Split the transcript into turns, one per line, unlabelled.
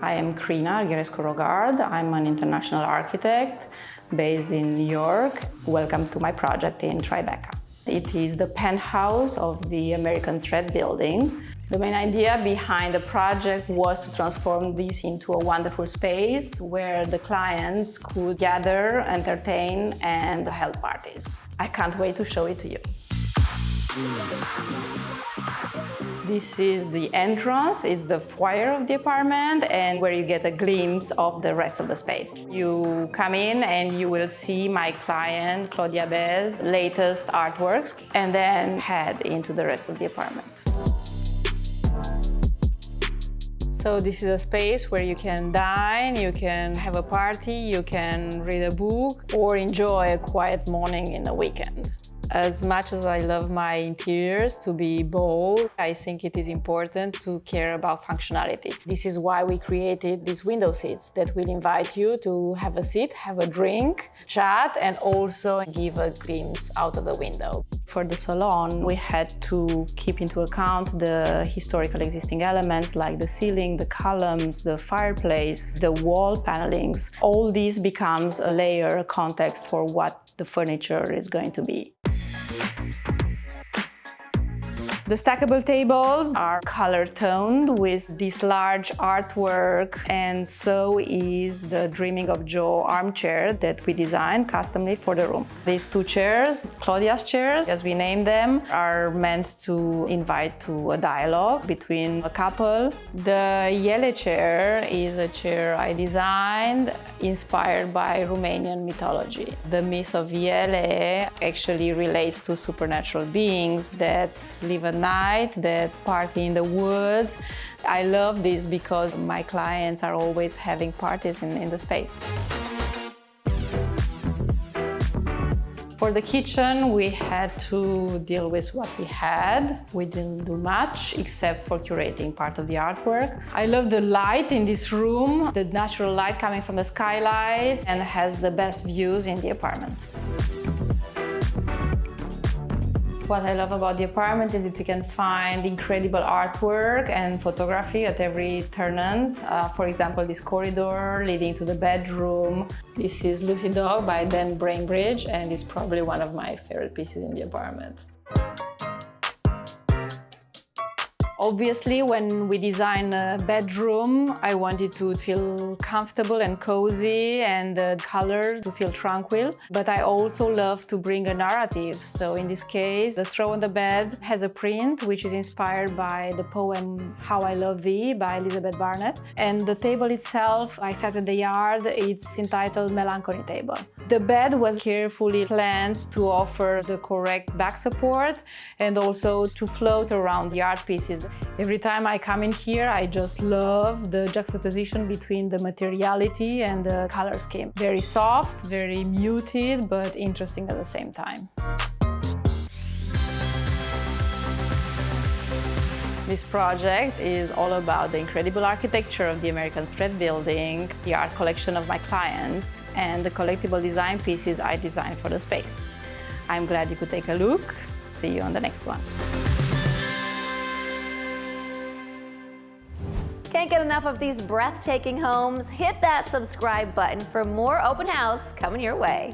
I am Crina Arghirescu Rogard. I'm an international architect based in New York. Welcome to my project in Tribeca. It is the penthouse of the American Thread building. The main idea behind the project was to transform this into a wonderful space where the clients could gather, entertain, and hold parties. I can't wait to show it to you. This is the entrance, it's the foyer of the apartment, and where you get a glimpse of the rest of the space. You come in and you will see my client, Claudia Bez, latest artworks, and then head into the rest of the apartment. So this is a space where you can dine, you can have a party, you can read a book, or enjoy a quiet morning in the weekend. As much as I love my interiors to be bold, I think it is important to care about functionality. This is why we created these window seats that will invite you to have a seat, have a drink, chat, and also give a glimpse out of the window. For the salon, we had to keep into account the historical existing elements like the ceiling, the columns, the fireplace, the wall panelings. All this becomes a layer, a context for what the furniture is going to be. The stackable tables are color-toned with this large artwork, and so is the Dreaming of Joe armchair that we designed custom-made for the room. These two chairs, Claudia's chairs, as we name them, are meant to invite to a dialogue between a couple. The Yele chair is a chair I designed inspired by Romanian mythology. The myth of Yele actually relates to supernatural beings that live at night, that party in the woods. I love this because my clients are always having parties in the space. For the kitchen, we had to deal with what we had. We didn't do much except for curating part of the artwork. I love the light in this room, the natural light coming from the skylight, and has the best views in the apartment. What I love about the apartment is that you can find incredible artwork and photography at every turn. For example, this corridor leading to the bedroom. This is Lucy Dog by Dan Brainbridge, and it's probably one of my favorite pieces in the apartment. Obviously, when we design a bedroom, I wanted to feel comfortable and cozy and the color to feel tranquil. But I also love to bring a narrative. So in this case, the throw on the bed has a print which is inspired by the poem How I Love Thee by Elizabeth Barnett. And the table itself, I sat in the yard, it's entitled Melancholy Table. The bed was carefully planned to offer the correct back support and also to float around the art pieces. Every time I come in here, I just love the juxtaposition between the materiality and the color scheme. Very soft, very muted, but interesting at the same time. This project is all about the incredible architecture of the American Thread building, the art collection of my clients, and the collectible design pieces I designed for the space. I'm glad you could take a look. See you on the next one.
Can't get enough of these breathtaking homes? Hit that subscribe button for more open house coming your way.